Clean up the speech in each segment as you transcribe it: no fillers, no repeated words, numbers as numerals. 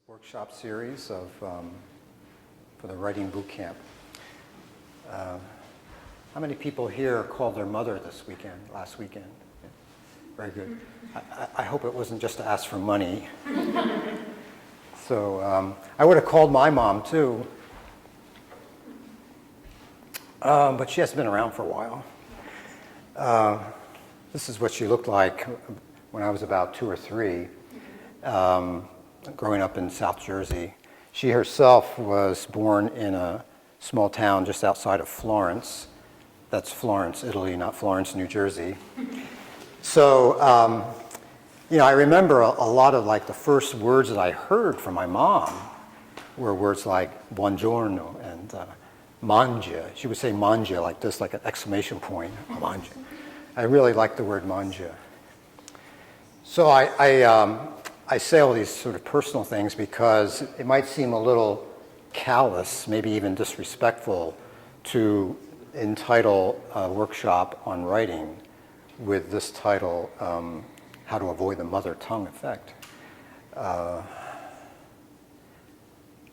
workshop series of for the writing boot camp. How many people here called their mother last weekend? Very good. I hope it wasn't just to ask for money. So I would have called my mom too, but she hasn't been around for a while. This is what she looked like when I was about 2 or 3. Growing up in South Jersey. She herself was born in a small town just outside of Florence. That's Florence, Italy, not Florence, New Jersey. So, I remember a lot of like the first words that I heard from my mom were words like buongiorno and mangia. She would say mangia like this, like an exclamation point, mangia. I really like the word mangia. So I say all these sort of personal things because it might seem a little callous, maybe even disrespectful, to entitle a workshop on writing with this title, How to Avoid the Mother Tongue Effect.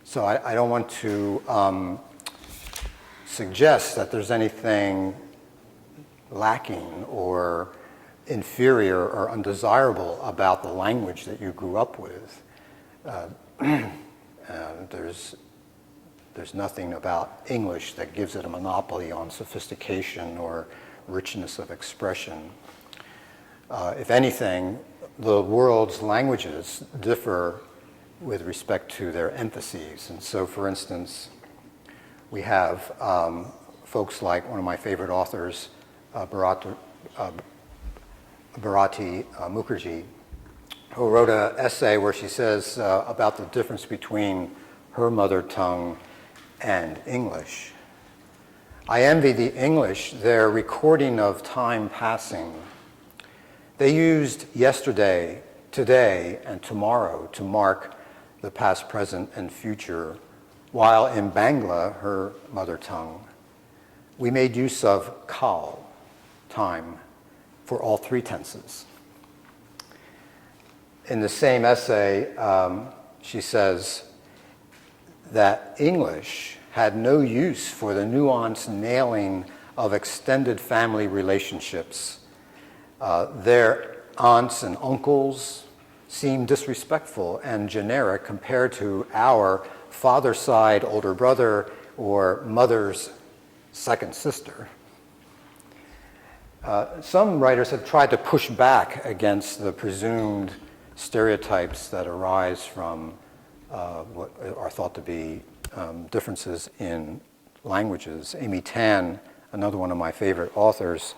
So I don't want to suggest that there's anything lacking or inferior or undesirable about the language that you grew up with. There's nothing about English that gives it a monopoly on sophistication or richness of expression. If anything, the world's languages differ with respect to their emphases. And so, for instance, we have folks like one of my favorite authors, Bharati Mukherjee, who wrote an essay where she says about the difference between her mother tongue and English. I envy the English, their recording of time passing. They used yesterday, today, and tomorrow to mark the past, present, and future, while in Bangla, her mother tongue, we made use of kal, time, for all 3 tenses. In the same essay, she says that English had no use for the nuanced nailing of extended family relationships. Their aunts and uncles seemed disrespectful and generic compared to our father's side older brother or mother's second sister. Some writers have tried to push back against the presumed stereotypes that arise from what are thought to be differences in languages. Amy Tan, another one of my favorite authors,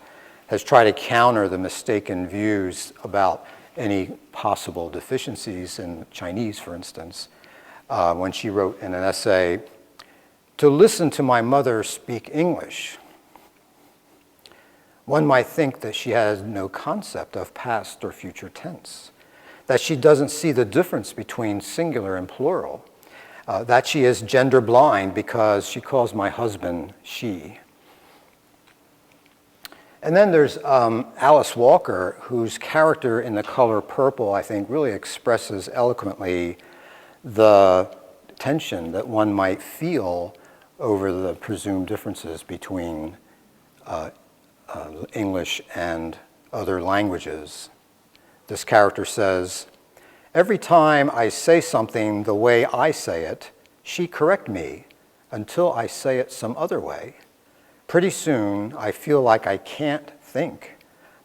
has tried to counter the mistaken views about any possible deficiencies in Chinese, for instance, when she wrote in an essay, "To listen to my mother speak English, one might think that she has no concept of past or future tense, that she doesn't see the difference between singular and plural, that she is gender blind because she calls my husband she." And then there's Alice Walker, whose character in The Color Purple, I think, really expresses eloquently the tension that one might feel over the presumed differences between English and other languages. This character says, "Every time I say something the way I say it, she corrects me until I say it some other way. Pretty soon I feel like I can't think.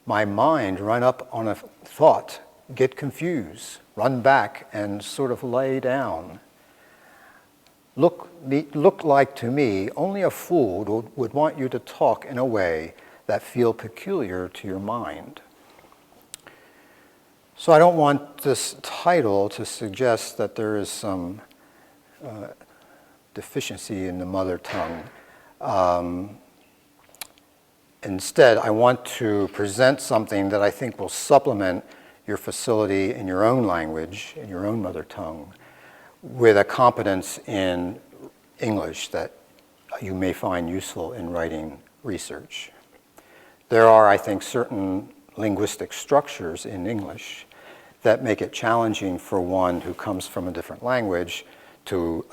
My mind run up on a thought, get confused, run back and sort of lay down. Look like to me only a fool would want you to talk in a way that feel peculiar to your mind." So I don't want this title to suggest that there is some deficiency in the mother tongue. Instead, I want to present something that I think will supplement your facility in your own language, in your own mother tongue, with a competence in English that you may find useful in writing research. There are, I think, certain linguistic structures in English that make it challenging for one who comes from a different language to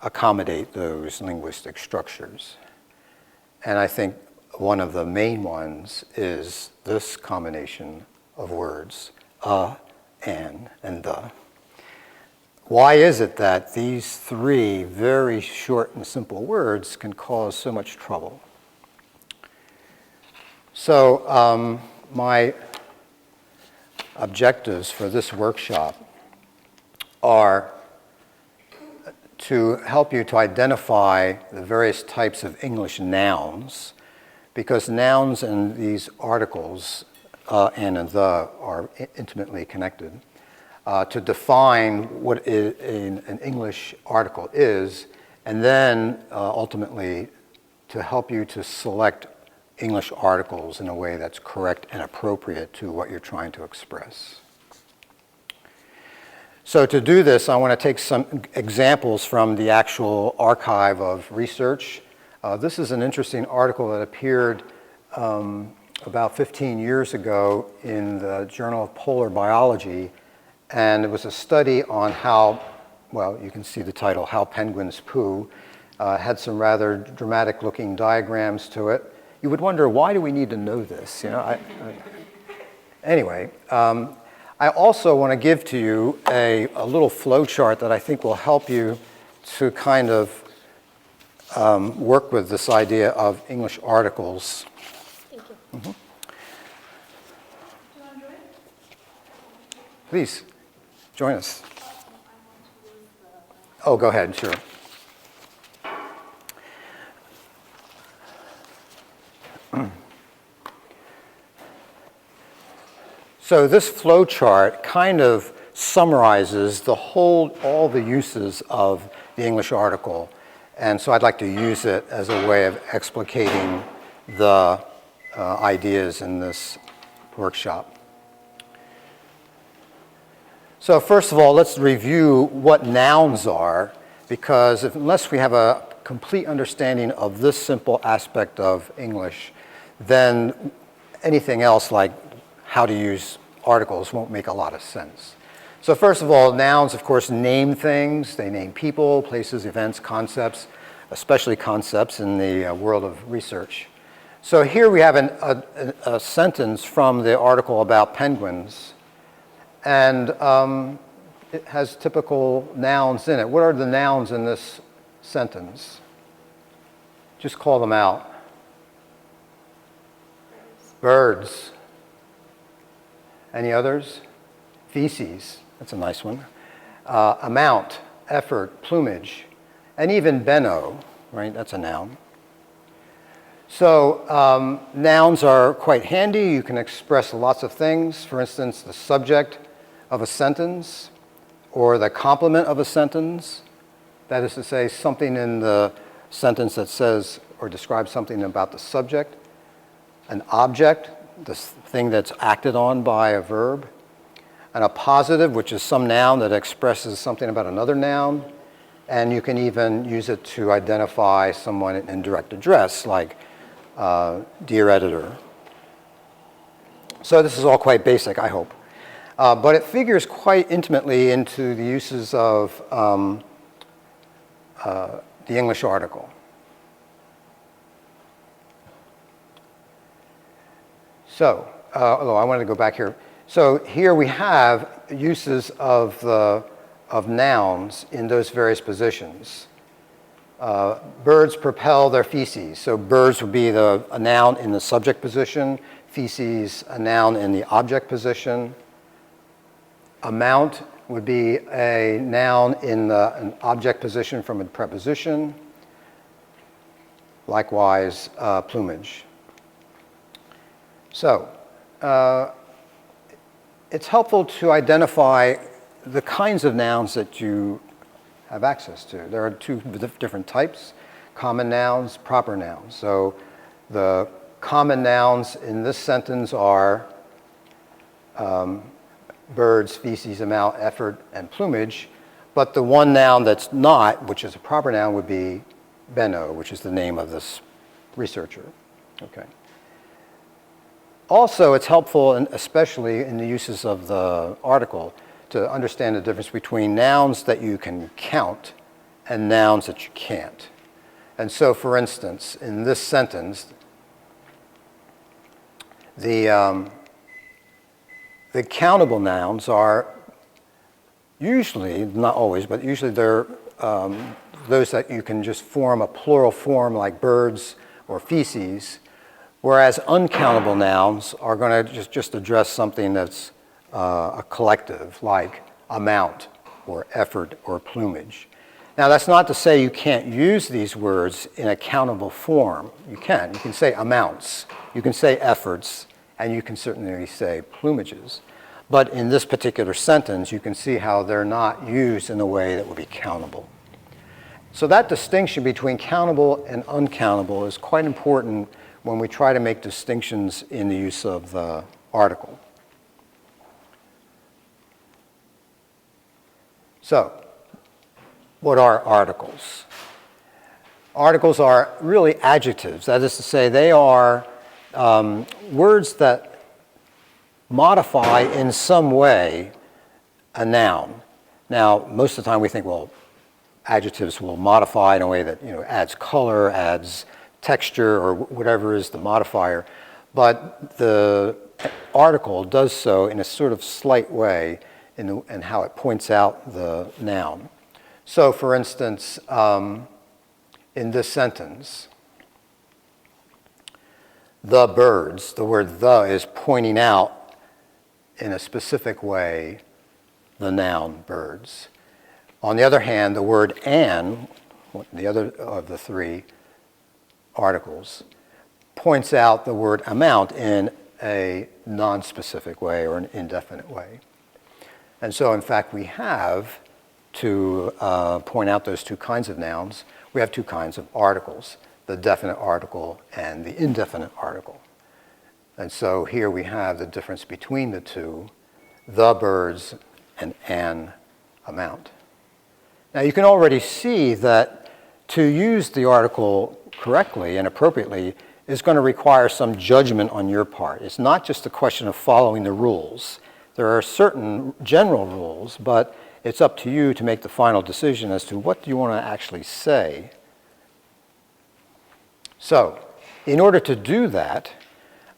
accommodate those linguistic structures. And I think one of the main ones is this combination of words, and the. Why is it that these three very short and simple words can cause so much trouble? So my objectives for this workshop are to help you to identify the various types of English nouns, because nouns and these articles, and the, are intimately connected, to define what an English article is, and then ultimately to help you to select English articles in a way that's correct and appropriate to what you're trying to express. So to do this, I want to take some examples from the actual archive of research. This is an interesting article that appeared about 15 years ago in the Journal of Polar Biology, and it was a study on how, well, you can see the title, How Penguins Poo. Had some rather dramatic looking diagrams to it. You would wonder, why do we need to know this? You know, anyway, I also want to give to you a little flow chart that I think will help you to kind of work with this idea of English articles. Thank you. Mm-hmm. Please, join us. Oh, go ahead, sure. So this flow chart kind of summarizes all the uses of the English article. And so I'd like to use it as a way of explicating the ideas in this workshop. So first of all, let's review what nouns are, because unless we have a complete understanding of this simple aspect of English, then anything else like how to use articles won't make a lot of sense. So first of all, nouns, of course, name things. They name people, places, events, concepts, especially concepts in the world of research. So here we have a sentence from the article about penguins, and it has typical nouns in it. What are the nouns in this sentence? Just call them out. Birds. Any others? Feces, that's a nice one. Amount, effort, plumage, and even beno, right? That's a noun. So nouns are quite handy. You can express lots of things. For instance, the subject of a sentence or the complement of a sentence. That is to say, something in the sentence that says or describes something about the subject. An object, the thing that's acted on by a verb. And a positive, which is some noun that expresses something about another noun. And you can even use it to identify someone in direct address, like dear editor. So this is all quite basic, I hope. But it figures quite intimately into the uses of the English article. So, although I wanted to go back here. So here we have uses of nouns in those various positions. Birds propel their feces. So birds would be a noun in the subject position, feces a noun in the object position. Amount would be a noun in an object position from a preposition. Likewise, plumage. So, it's helpful to identify the kinds of nouns that you have access to. There are two different types, common nouns, proper nouns. So the common nouns in this sentence are birds, feces, amount, effort, and plumage. But the one noun that's not, which is a proper noun, would be beno, which is the name of this researcher. Okay. Also, it's helpful, especially in the uses of the article, to understand the difference between nouns that you can count and nouns that you can't. And so, for instance, in this sentence, the countable nouns are usually, not always, but usually they're those that you can just form a plural form like birds or feces, whereas uncountable nouns are going to just address something that's a collective, like amount or effort or plumage. Now, that's not to say you can't use these words in a countable form. You can. You can say amounts, you can say efforts, and you can certainly say plumages. But in this particular sentence, you can see how they're not used in a way that would be countable. So that distinction between countable and uncountable is quite important when we try to make distinctions in the use of the article. So, what are articles? Articles are really adjectives. That is to say, they are words that modify in some way a noun. Now, most of the time we think, well, adjectives will modify in a way that adds color, adds texture, or whatever is the modifier. But the article does so in a sort of slight way in how it points out the noun. So, for instance, in this sentence, the birds, the word the is pointing out in a specific way the noun birds. On the other hand, the word an, the other of the three articles, points out the word amount in a non-specific way or an indefinite way. And so, in fact, we have, to point out those two kinds of nouns, we have two kinds of articles, the definite article and the indefinite article. And so here we have the difference between the two, the birds and an amount. Now you can already see that to use the article correctly and appropriately is going to require some judgment on your part. It's not just a question of following the rules. There are certain general rules, but it's up to you to make the final decision as to what do you want to actually say. So, in order to do that,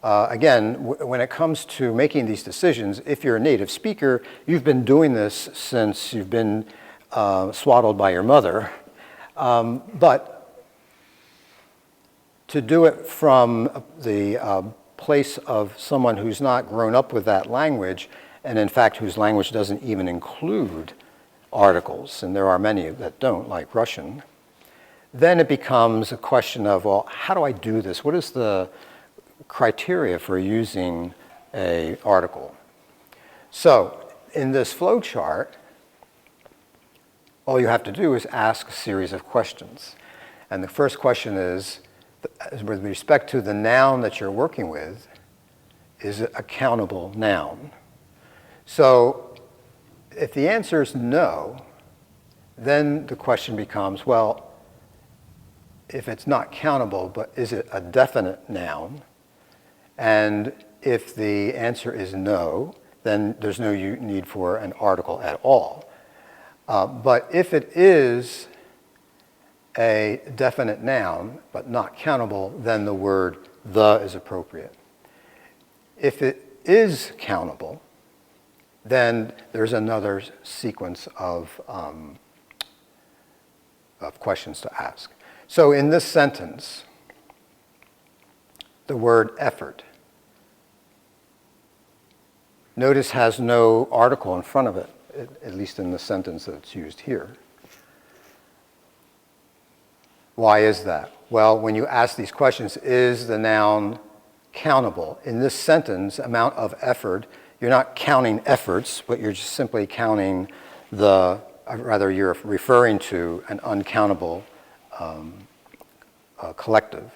again, when it comes to making these decisions, if you're a native speaker, you've been doing this since you've been swaddled by your mother. But to do it from the place of someone who's not grown up with that language, and in fact whose language doesn't even include articles, and there are many that don't, like Russian, then it becomes a question of, well, how do I do this? What is the criteria for using an article? So in this flow chart, all you have to do is ask a series of questions. And the first question is, with respect to the noun that you're working with, is it a countable noun? So if the answer is no, then the question becomes, well, if it's not countable, but is it a definite noun? And if the answer is no, then there's no need for an article at all. But if it is a definite noun, but not countable, then the word the is appropriate. If it is countable, then there's another sequence of questions to ask. So in this sentence, the word effort, notice has no article in front of it, at least in the sentence that's used here. Why is that? Well, when you ask these questions, is the noun countable? In this sentence, amount of effort, you're not counting efforts, but you're just simply counting rather you're referring to an uncountable collective.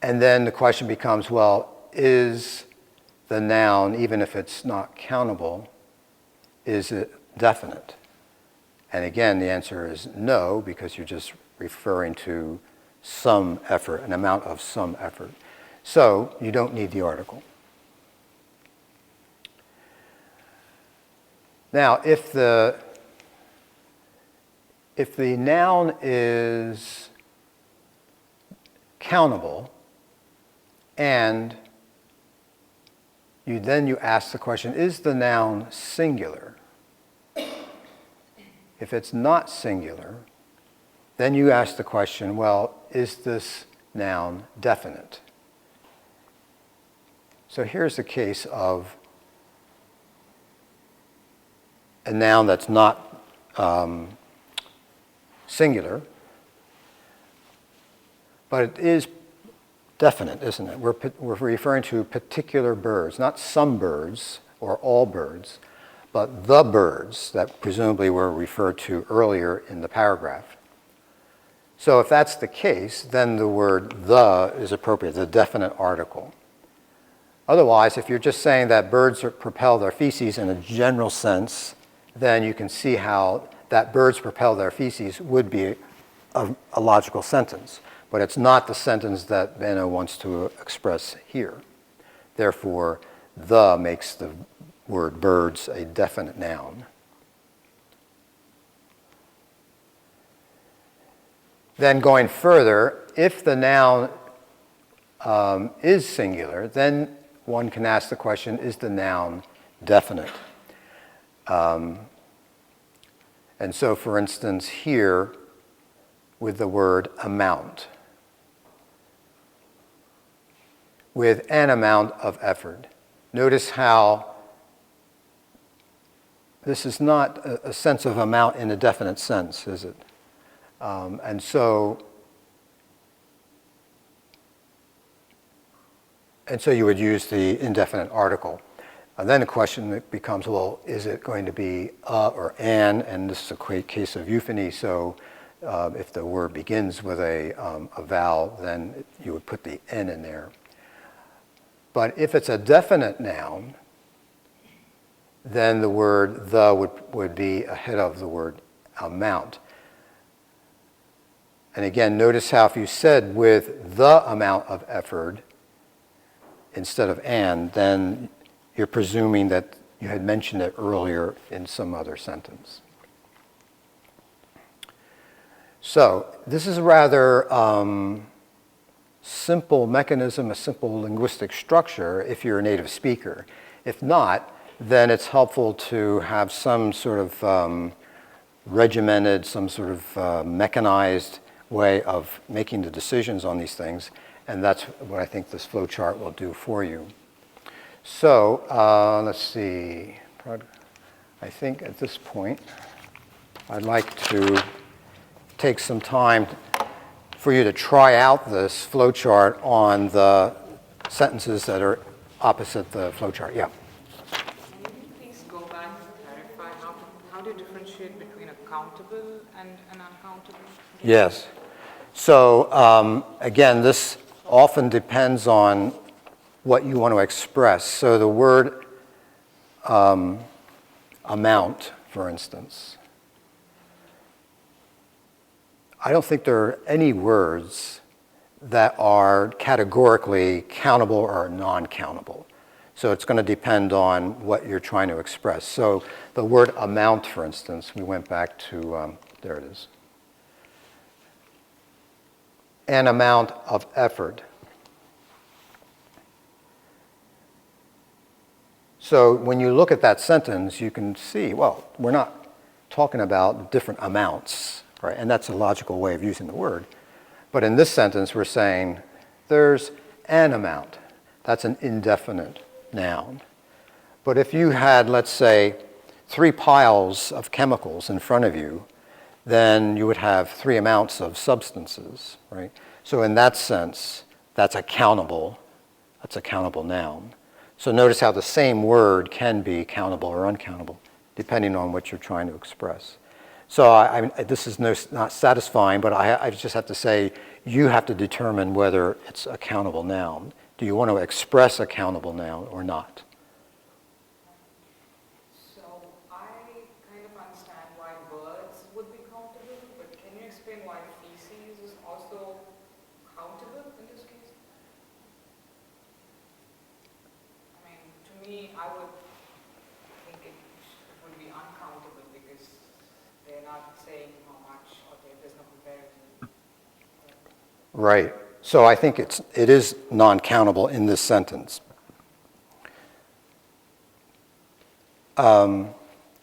And then the question becomes, well, is the noun, even if it's not countable, is it definite? And again, the answer is no, because you're just referring to some effort, an amount of some effort. So you don't need the article. Now, if the noun is countable, and you ask the question, is the noun singular? If it's not singular, then you ask the question, well, is this noun definite? So here's the case of a noun that's not singular, but it is definite, isn't it? We're referring to particular birds, not some birds or all birds, but the birds that presumably were referred to earlier in the paragraph. So if that's the case, then the word the is appropriate, the definite article. Otherwise, if you're just saying that birds propel their feces in a general sense, then you can see how that birds propel their feces would be a logical sentence. But it's not the sentence that Benno wants to express here. Therefore, the makes the word birds a definite noun. Then going further, if the noun is singular, then one can ask the question, is the noun definite? And so, for instance, here, with the word amount, with an amount of effort. Notice how this is not a sense of amount in a definite sense, is it? And so you would use the indefinite article. And then the question becomes, well, is it going to be a or an? And this is a case of euphony, so if the word begins with a vowel, then you would put the n in there. But if it's a definite noun, then the word the would be ahead of the word amount. And again, notice how if you said with the amount of effort instead of and, then you're presuming that you had mentioned it earlier in some other sentence. So this is a rather simple mechanism, a simple linguistic structure if you're a native speaker. If not, then it's helpful to have some sort of regimented, some sort of mechanized way of making the decisions on these things, and that's what I think this flowchart will do for you. So let's see. I think at this point, I'd like to take some time for you to try out this flowchart on the sentences that are opposite the flowchart. Yeah. Can you please go back and clarify how do you differentiate between a countable and an uncountable? Yes. So again, this often depends on what you want to express. So the word amount, for instance, I don't think there are any words that are categorically countable or non-countable. So it's going to depend on what you're trying to express. So the word amount, for instance, we went back to, there it is. An amount of effort. So when you look at that sentence, you can see, well, we're not talking about different amounts, right? And that's a logical way of using the word. But in this sentence, we're saying there's an amount. That's an indefinite noun. But if you had, let's say, 3 piles of chemicals in front of you, then you would have 3 amounts of substances, right? So in that sense, that's a countable noun. So notice how the same word can be countable or uncountable, depending on what you're trying to express. So this is not satisfying, but I just have to say, you have to determine whether it's a countable noun. Do you want to express a countable noun or not? So I kind of understand why birds would be countable, but can you explain why feces is also countable in this case? I would think it would be uncountable because they're not saying how much or there's no comparison. Right. So I think it is non-countable in this sentence.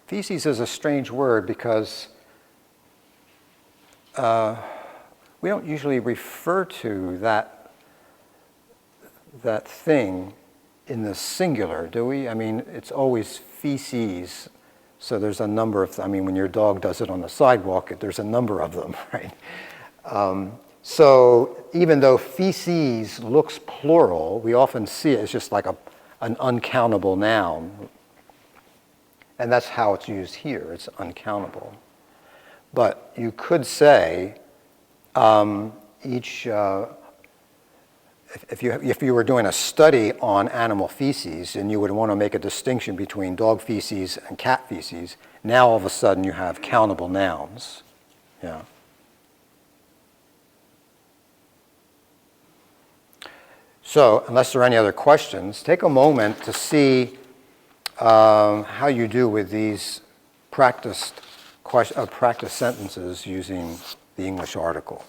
Feces is a strange word because we don't usually refer to that thing in the singular, do we? I mean, it's always feces. So there's a number of, I mean, when your dog does it on the sidewalk, there's a number of them, right? So even though feces looks plural, we often see it as just like an uncountable noun. And that's how it's used here. It's uncountable. But you could say if you were doing a study on animal feces and you would want to make a distinction between dog feces and cat feces, now all of a sudden you have countable nouns. Yeah. So, unless there are any other questions, take a moment to see how you do with these practice sentences using the English article.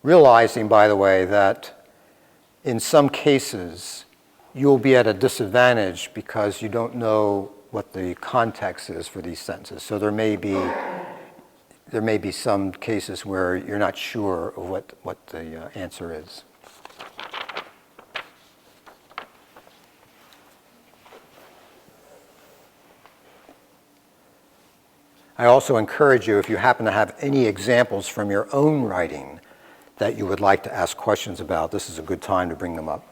Realizing, by the way, that in some cases you'll be at a disadvantage because you don't know what the context is for these sentences. So there may be some cases where you're not sure of what the answer is. I also encourage you, if you happen to have any examples from your own writing that you would like to ask questions about, this is a good time to bring them up.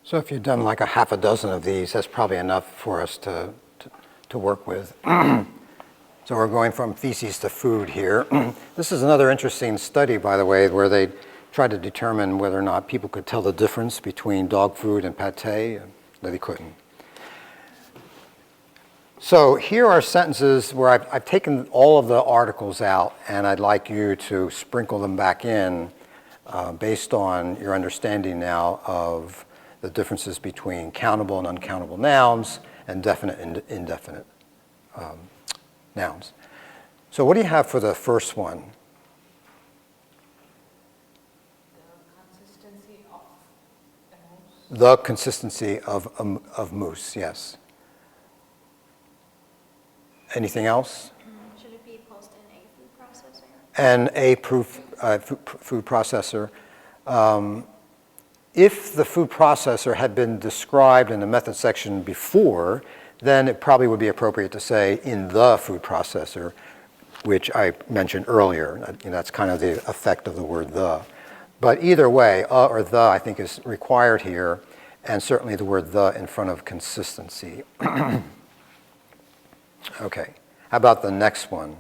So if you've done like a half a dozen of these, that's probably enough for us to work with. So we're going from feces to food here. This is another interesting study, by the way, where they tried to determine whether or not people could tell the difference between dog food and pate, and they couldn't. So here are sentences where I've taken all of the articles out, and I'd like you to sprinkle them back in based on your understanding now of the differences between countable and uncountable nouns and definite and indefinite nouns. So what do you have for the first one? The consistency of a moose. The consistency of moose, yes. Anything else? Should it be post in a food processor? And a food processor. If the food processor had been described in the method section before, then it probably would be appropriate to say in the food processor, which I mentioned earlier. That's kind of the effect of the word the. But either way, or the, I think, is required here, and certainly the word the in front of consistency. Okay, how about the next one?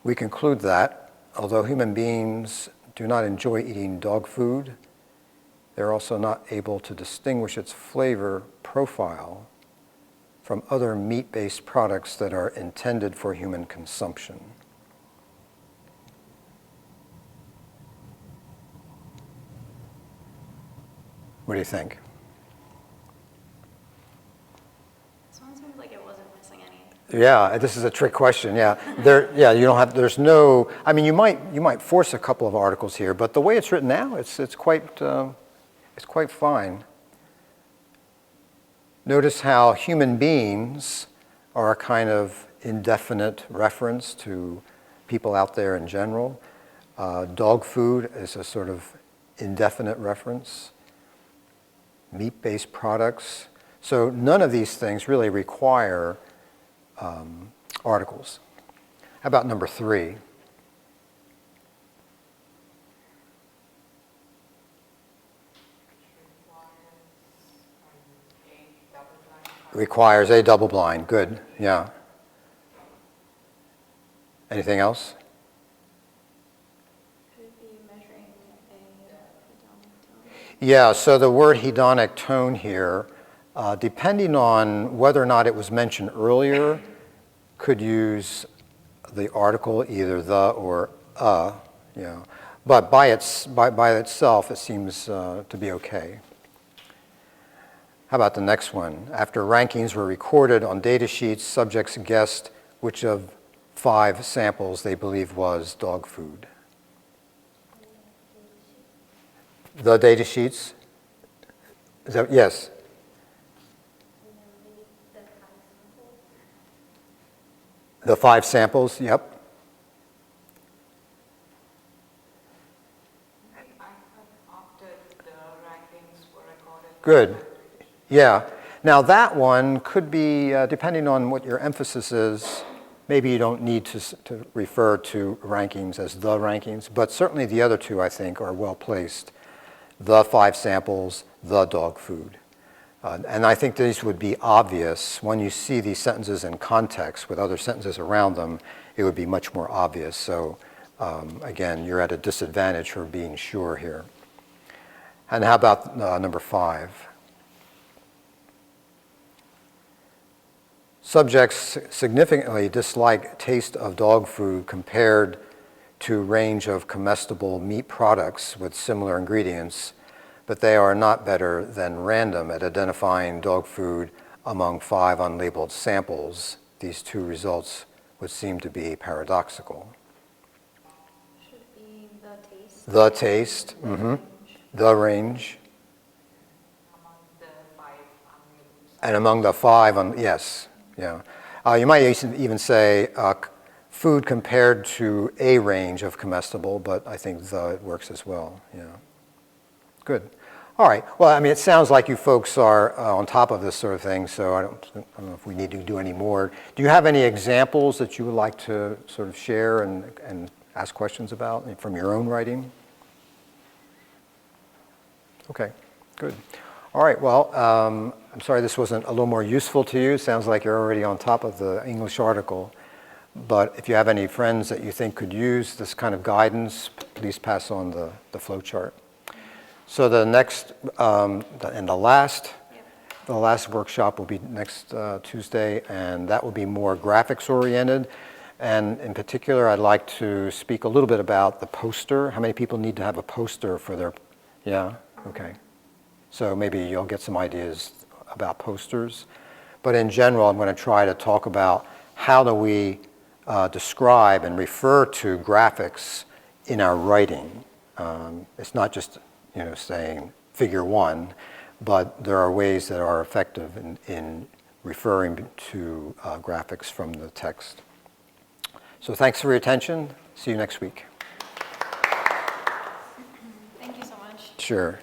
We conclude that although human beings do not enjoy eating dog food, they're also not able to distinguish its flavor profile from other meat-based products that are intended for human consumption. What do you think? This one seems like it wasn't missing any. Yeah, this is a trick question. Yeah, you don't have. There's no. I mean, you might force a couple of articles here, but the way it's written now, it's quite fine. Notice how human beings are a kind of indefinite reference to people out there in general. Dog food is a sort of indefinite reference. Meat-based products. So none of these things really require articles. How about number 3? Requires a double blind. Good, yeah. Anything else? Should it be measuring a hedonic tone? Yeah, so the word hedonic tone here, depending on whether or not it was mentioned earlier, could use the article, either the or you know. But by itself, it seems to be okay. How about the next one? After rankings were recorded on data sheets, subjects guessed which of 5 samples they believe was dog food. The data sheets? Is that, yes? The 5 samples, yep. I have after the rankings were recorded. Good. Yeah. Now that one could be, depending on what your emphasis is, maybe you don't need to refer to rankings as the rankings, but certainly the other two, I think, are well placed. The 5 samples, the dog food. And I think these would be obvious. When you see these sentences in context with other sentences around them, it would be much more obvious. So again, you're at a disadvantage for being sure here. And how about number 5? Subjects significantly dislike taste of dog food compared to range of comestible meat products with similar ingredients, but they are not better than random at identifying dog food among 5 unlabeled samples. These two results would seem to be paradoxical. Should be the taste. The taste, the range, Among the 5 unlabeled and among the 5, yes, yeah. You might even say food compared to a range of comestible, but I think it works as well, yeah. Good. All right. Well, I mean, it sounds like you folks are on top of this sort of thing, so I don't know if we need to do any more. Do you have any examples that you would like to sort of share and ask questions about from your own writing? Okay, good. All right, well, I'm sorry this wasn't a little more useful to you. Sounds like you're already on top of the English article. But if you have any friends that you think could use this kind of guidance, please pass on the flow chart. So the next and the last workshop will be next Tuesday, and that will be more graphics oriented. And in particular, I'd like to speak a little bit about the poster. How many people need to have a poster for their, yeah, okay. So maybe you'll get some ideas about posters. But in general, I'm going to try to talk about how do we describe and refer to graphics in our writing. It's not just saying figure 1, but there are ways that are effective in referring to graphics from the text. So thanks for your attention. See you next week. Thank you so much. Sure.